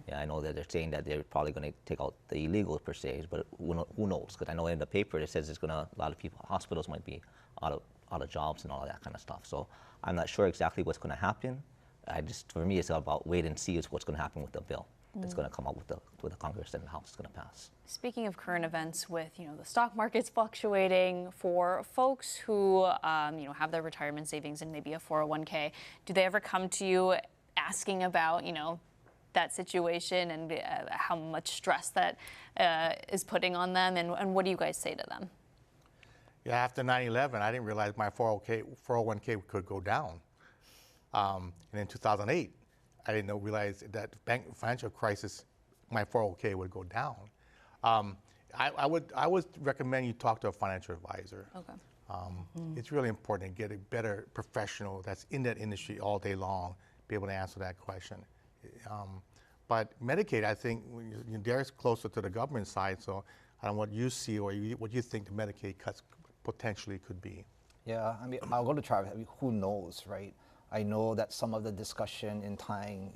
Yeah, I know that they're saying that they're probably going to take out the illegals per se, but who knows? Because I know in the paper it says it's going to, a lot of people, hospitals might be out of jobs and all of that kind of stuff. So I'm not sure exactly what's going to happen. For me, it's about wait and see what's going to happen with the bill that's going to come out with the Congress and the House is going to pass. Speaking of current events, with the stock markets fluctuating, for folks who have their retirement savings in maybe a 401k, do they ever come to you asking about that situation and how much stress that is putting on them, and what do you guys say to them? Yeah, after 9/11, I didn't realize my 401k could go down. And in 2008, I didn't realize that financial crisis, my 401k would go down. I would recommend you talk to a financial advisor. Okay. It's really important to get a better professional that's in that industry all day long, be able to answer that question. But Medicaid, I think, Derrick's closer to the government side, so I don't know what you see or what you think the Medicaid cuts potentially could be. Yeah, I mean, I'll go to Travis. I mean, who knows, right? I know that some of the discussion in tying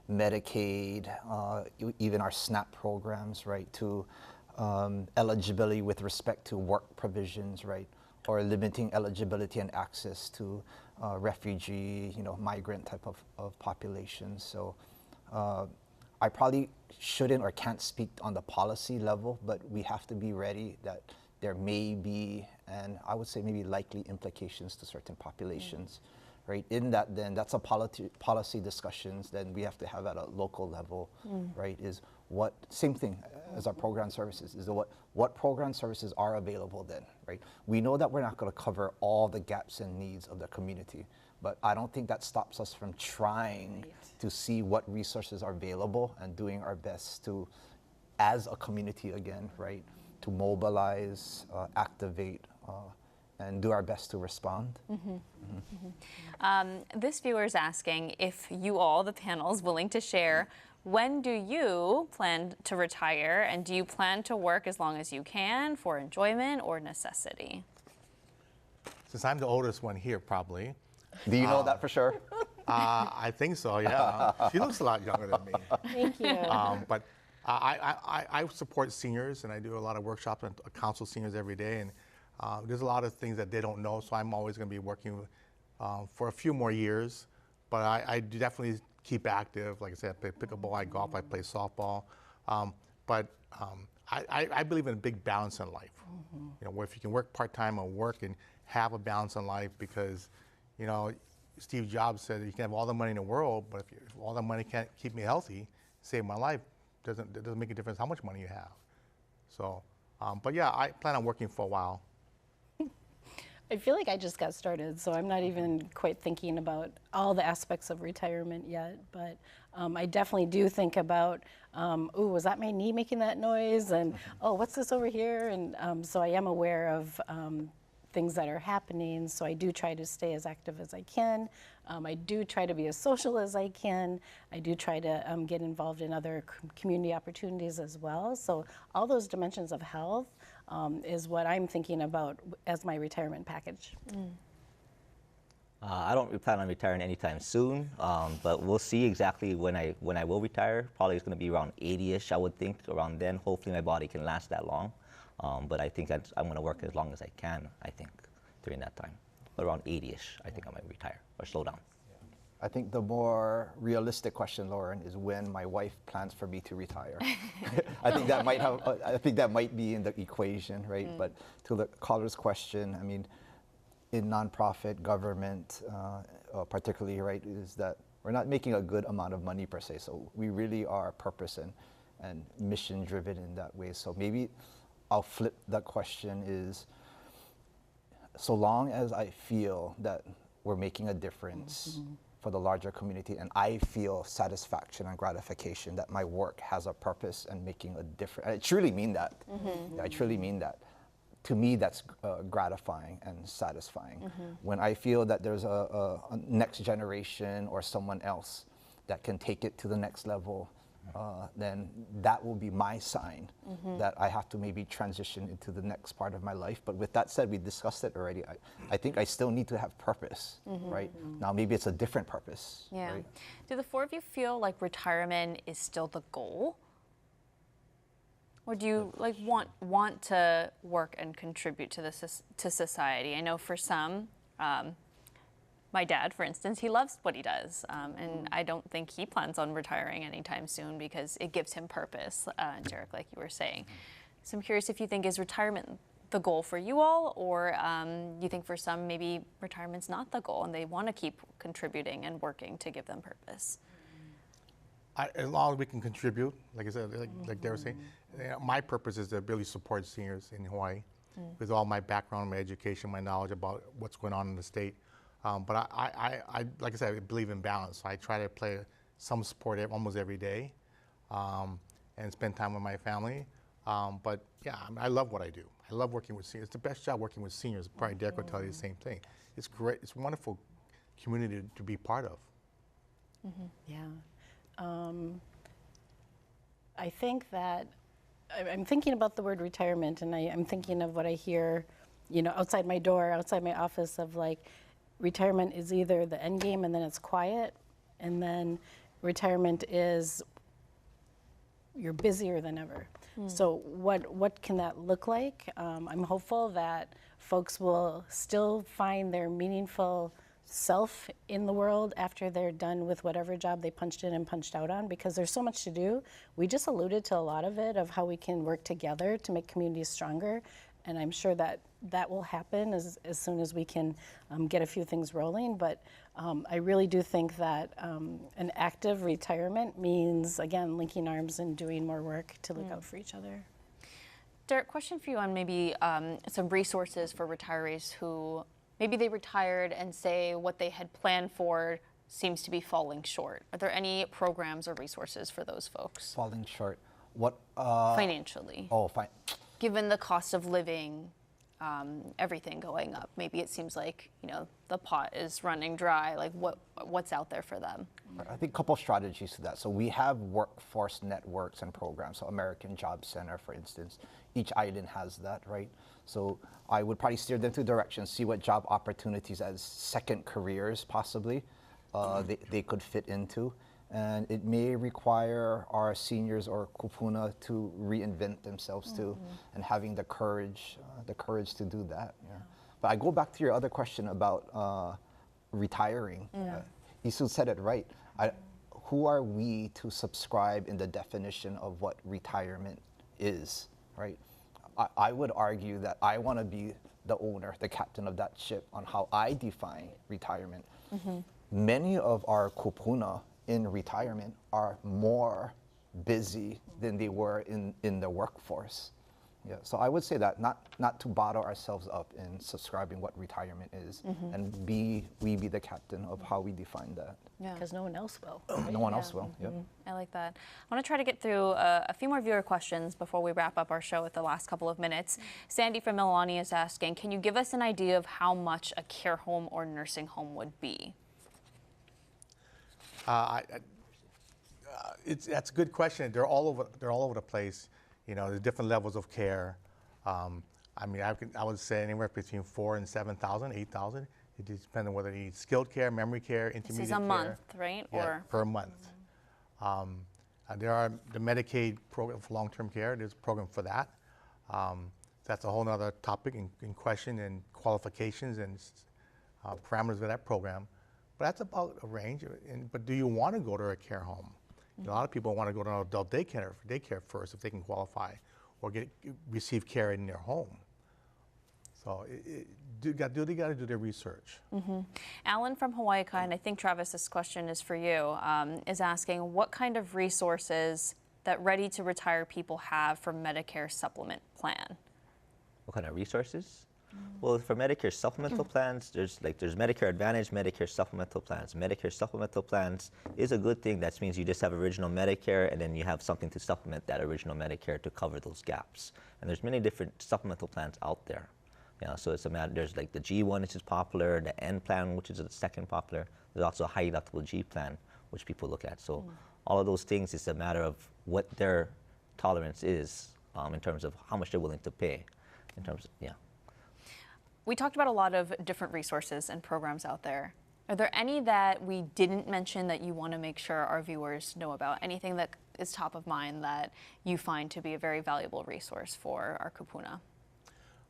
Medicaid, even our SNAP programs, right, to eligibility with respect to work provisions, right, or limiting eligibility and access to refugee, migrant type of populations. So I probably shouldn't or can't speak on the policy level, but we have to be ready that there may be, and I would say maybe likely implications to certain populations, right? In that, then that's a policy discussions. Then we have to have at a local level, right? Is what same thing as our program services is what program services are available then, right? We know that we're not going to cover all the gaps and needs of the community, but I don't think that stops us from trying to see what resources are available and doing our best to, as a community again, right, to mobilize, activate, and do our best to respond. This viewer is asking if you all, the panel, is willing to share, when do you plan to retire, and do you plan to work as long as you can for enjoyment or necessity? Since I'm the oldest one here, probably. Do you know that for sure? I think so, yeah. She looks a lot younger than me. Thank you. But I support seniors, and I do a lot of workshops and counsel seniors every day. And there's a lot of things that they don't know, so I'm always going to be working for a few more years. But I do definitely keep active. Like I said, I play pickleball, I golf, I play softball. But I believe in a big balance in life. Where if you can work part-time or work and have a balance in life, because Steve Jobs said you can have all the money in the world, but if all the money can't keep me healthy, save my life, it doesn't make a difference how much money you have. So, but yeah, I plan on working for a while. I feel like I just got started, so I'm not even quite thinking about all the aspects of retirement yet. But I definitely do think about, ooh, was that my knee making that noise? And oh, what's this over here? And so I am aware of things that are happening. So I do try to stay as active as I can. I do try to be as social as I can. I do try to get involved in other community opportunities as well. So all those dimensions of health, is what I'm thinking about as my retirement package. I don't plan on retiring anytime soon, but we'll see exactly when I will retire. Probably it's going to be around 80-ish, I would think. Around then, hopefully my body can last that long. But I think I'm going to work as long as I can, I think, during that time. But around 80-ish, I think I might retire or slow down. I think the more realistic question, Lauren, is when my wife plans for me to retire. I think that might be in the equation, right? But to the caller's question, I mean, in nonprofit government, particularly, right, is that we're not making a good amount of money per se. So we really are purpose and mission driven in that way. So maybe I'll flip that question is, so long as I feel that we're making a difference for the larger community and I feel satisfaction and gratification that my work has a purpose and making a difference. I truly mean that. Yeah, I truly mean that. To me, that's gratifying and satisfying. When I feel that there's a next generation or someone else that can take it to the next level, then that will be my sign that I have to maybe transition into the next part of my life. But with that said, we discussed it already. I think I still need to have purpose, right? Now, maybe it's a different purpose, Yeah. right? Do the four of you feel like retirement is still the goal? Or do you want to work and contribute to society? I know for some, my dad, for instance, he loves what he does, and I don't think he plans on retiring anytime soon because it gives him purpose, Derrick, like you were saying. So I'm curious if you think, is retirement the goal for you all, or you think for some maybe retirement's not the goal and they want to keep contributing and working to give them purpose? As long as we can contribute, like I said, like they were saying, my purpose is to really support seniors in Hawaii with all my background, my education, my knowledge about what's going on in the state. But I like I said, I believe in balance. So I try to play some sport almost every day and spend time with my family. But yeah, I love what I do. I love working with seniors. It's the best job working with seniors. Probably Derrick will tell you the same thing. It's great. It's a wonderful community to be part of. Yeah. I think that I'm thinking about the word retirement, and I'm thinking of what I hear, outside my door, outside my office, of like, retirement is either the end game and then it's quiet, and then retirement is you're busier than ever. So what can that look like? I'm hopeful that folks will still find their meaningful self in the world after they're done with whatever job they punched in and punched out on, because there's so much to do. We just alluded to a lot of it, of how we can work together to make communities stronger, and I'm sure that that will happen as soon as we can get a few things rolling. But I really do think that an active retirement means, again, linking arms and doing more work to look out for each other. Derrick, question for you on maybe some resources for retirees who maybe they retired and say what they had planned for seems to be falling short. Are there any programs or resources for those folks? Falling short. What? Financially. Oh, fine. Given the cost of living, everything going up, maybe it seems like the pot is running dry. Like what's out there for them? I think a couple strategies to that. So we have workforce networks and programs. So American Job Center, for instance, each island has that, right? So I would probably steer them to directions, see what job opportunities as second careers possibly they could fit into. And it may require our seniors or Kupuna to reinvent themselves too, and having the courage to do that. Yeah. But I go back to your other question about retiring. Isu said it right. Who are we to subscribe in the definition of what retirement is, right? I would argue that I want to be the owner, the captain of that ship on how I define retirement. Many of our kupuna in retirement are more busy than they were in the workforce. Yeah, so I would say that not to bottle ourselves up in subscribing what retirement is, and we be the captain of how we define that. Yeah. Because no one else will. No one else will. Yep. I like that. I want to try to get through a few more viewer questions before we wrap up our show with the last couple of minutes. Sandy from Mililani is asking, can you give us an idea of how much a care home or nursing home would be? That's a good question. They're all over the place. There's different levels of care. I mean, I would say anywhere between 4,000 and 7,000, 8,000. It just depends on whether you need skilled care, memory care, intermediate This is care. a month, right? Yeah, Or per month. There are the Medicaid program for long-term care. There's a program for that. That's a whole other topic in question and qualifications and parameters of that program. But that's about a range. But do you want to go to a care home? A lot of people want to go to an adult daycare first if they can qualify, or receive care in their home. So they got to do their research. Alan from Hawaii, and I think Travis, this question is for you, is asking what kind of resources that ready to retire people have for Medicare supplement plan? What kind of resources? Well, for Medicare supplemental plans, there's Medicare Advantage, Medicare supplemental plans. Medicare supplemental plans is a good thing. That means you just have original Medicare, and then you have something to supplement that original Medicare to cover those gaps. And there's many different supplemental plans out there. So it's a matter. There's like the G1, which is popular, the N plan, which is the second popular. There's also a high deductible G plan, which people look at. So all of those things is a matter of what their tolerance is in terms of how much they're willing to pay. In terms of, We talked about a lot of different resources and programs out there. Are there any that we didn't mention that you want to make sure our viewers know about? Anything that is top of mind that you find to be a very valuable resource for our kupuna?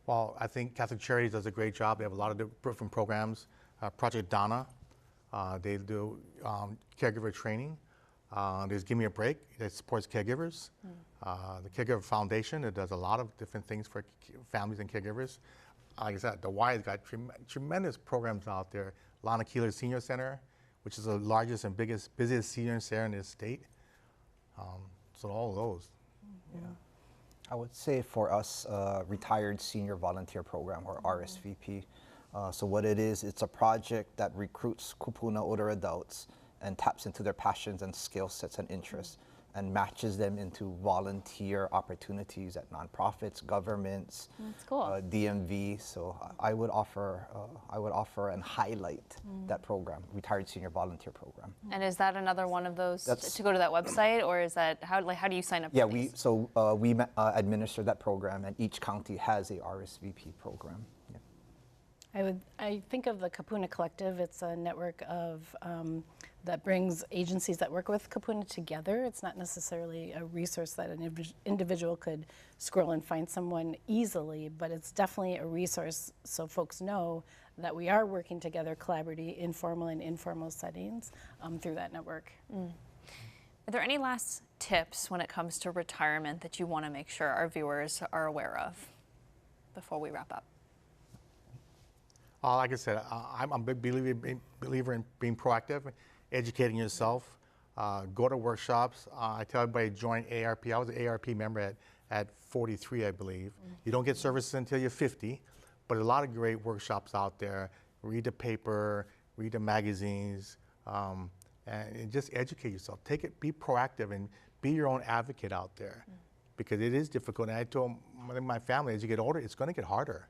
Well, I think Catholic Charities does a great job. They have a lot of different programs. Project Donna, they do caregiver training. There's Give Me a Break that supports caregivers. The Caregiver Foundation that does a lot of different things for families and caregivers. Like I said, the Y has got tremendous programs out there. Lana Keeler Senior Center, which is the largest and busiest senior center in the state. So all of those. I would say for us, Retired Senior Volunteer Program, or RSVP. So what it is, it's a project that recruits kupuna older adults and taps into their passions and skill sets and interests and matches them into volunteer opportunities at nonprofits, governments, That's cool. DMV. So I would offer and highlight that program, Retired Senior Volunteer Program. And is that another one of those to go to that website, or is that how do you sign up? Yeah, for these? we administer that program, and each county has a RSVP program. Yeah. I think of the Kupuna Collective. It's a network of that brings agencies that work with Kupuna together. It's not necessarily a resource that an individual could scroll and find someone easily, but it's definitely a resource so folks know that we are working together collaboratively in formal and informal settings through that network. Are there any last tips when it comes to retirement that you want to make sure our viewers are aware of before we wrap up? Like I said, I'm a big believer in being proactive, educating yourself, go to workshops. I tell everybody join ARP. I was an ARP member at 43, I believe. You don't get services until you're 50, but a lot of great workshops out there. Read the paper, read the magazines, and just educate yourself. Be proactive and be your own advocate out there, because it is difficult. And I told my family, as you get older, it's going to get harder.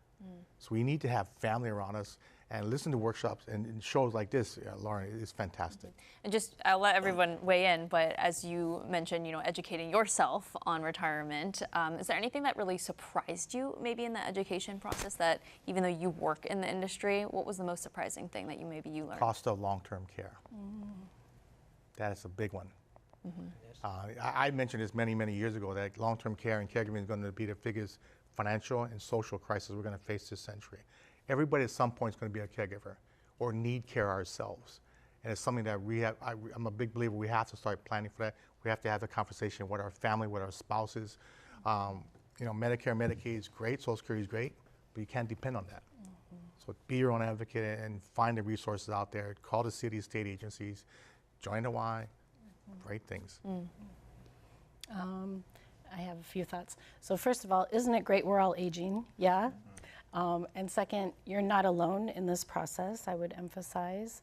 So we need to have family around us and listen to workshops and shows like this. Lauren, it's fantastic. And I'll let everyone weigh in, but as you mentioned, educating yourself on retirement, is there anything that really surprised you maybe in the education process, that even though you work in the industry, what was the most surprising thing that you learned? Cost of long-term care. That is a big one. I mentioned this many, many years ago, that long-term care and caregiving is going to be the biggest financial and social crisis we're going to face this century. Everybody at some point is going to be a caregiver or need care ourselves. And it's something that I'm a big believer we have to start planning for that. We have to have the conversation with our family, with our spouses. Medicare, Medicaid is great, Social Security is great, but you can't depend on that. So be your own advocate and find the resources out there. Call the city, state agencies, join the Y, great things. I have a few thoughts. So first of all, isn't it great we're all aging? Yeah. And second, you're not alone in this process, I would emphasize.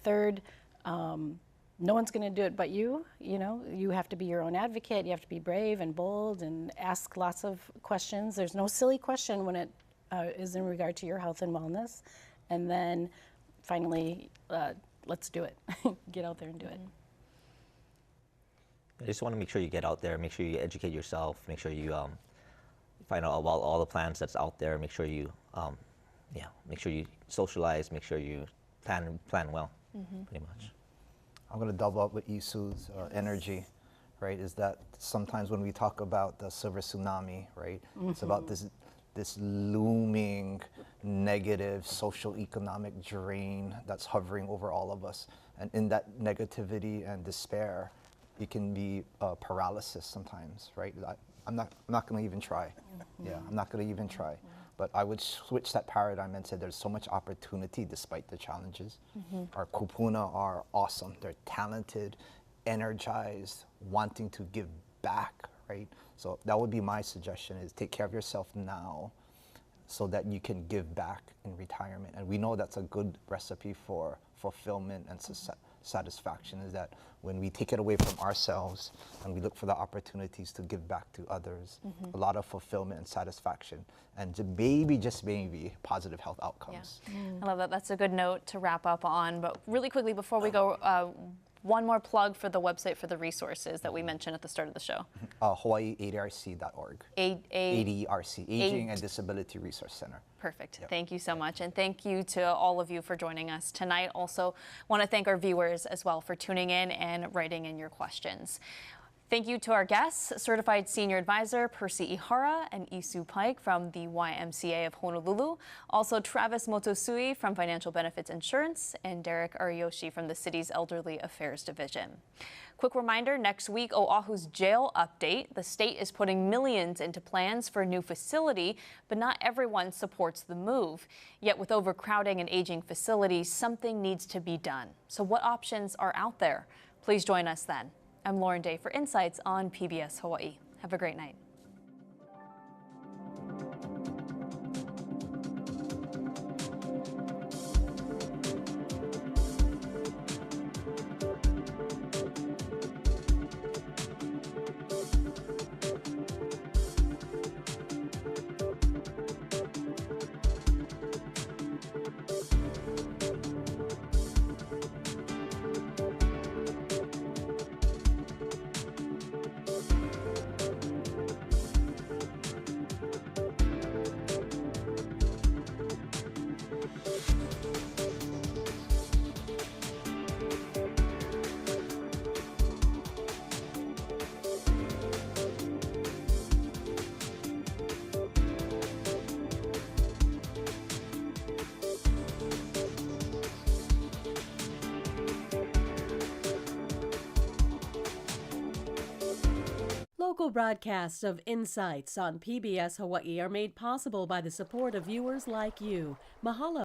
Third, no one's going to do it but you. You have to be your own advocate. You have to be brave and bold and ask lots of questions. There's no silly question when it is in regard to your health and wellness. And then finally, let's do it. Get out there and do it. I just want to make sure you get out there, make sure you educate yourself, make sure you find out about all the plans that's out there. Make sure you, make sure you socialize. Make sure you plan well. Pretty much. I'm going to double up with Isu's energy, right? Is that sometimes when we talk about the silver tsunami, right? It's about this looming negative social economic drain that's hovering over all of us. And in that negativity and despair, it can be paralysis sometimes, right? I'm not going to even try. Yeah, I'm not going to even try. But I would switch that paradigm and say there's so much opportunity despite the challenges. Our kupuna are awesome. They're talented, energized, wanting to give back, right? So that would be my suggestion, is take care of yourself now so that you can give back in retirement. And we know that's a good recipe for fulfillment and satisfaction, is that when we take it away from ourselves and we look for the opportunities to give back to others, a lot of fulfillment and satisfaction, and just maybe positive health outcomes. I love that. That's a good note to wrap up on. But really quickly before we go, one more plug for the website for the resources that we mentioned at the start of the show. HawaiiADRC.org. ADRC, Aging and Disability Resource Center. Perfect. Yep. Thank you so much. And thank you to all of you for joining us tonight. Also want to thank our viewers as well for tuning in and writing in your questions. Thank you to our guests, Certified Senior Advisor Percy Ihara and Isu Paik from the YMCA of Honolulu. Also Travis Motosue from Financial Benefits Insurance and Derrick Ariyoshi from the city's Elderly Affairs Division. Quick reminder, next week, Oahu's jail update. The state is putting millions into plans for a new facility, but not everyone supports the move. Yet with overcrowding and aging facilities, something needs to be done. So what options are out there? Please join us then. I'm Lauren Day for Insights on PBS Hawaii. Have a great night. Local broadcasts of Insights on PBS Hawaii are made possible by the support of viewers like you. Mahalo.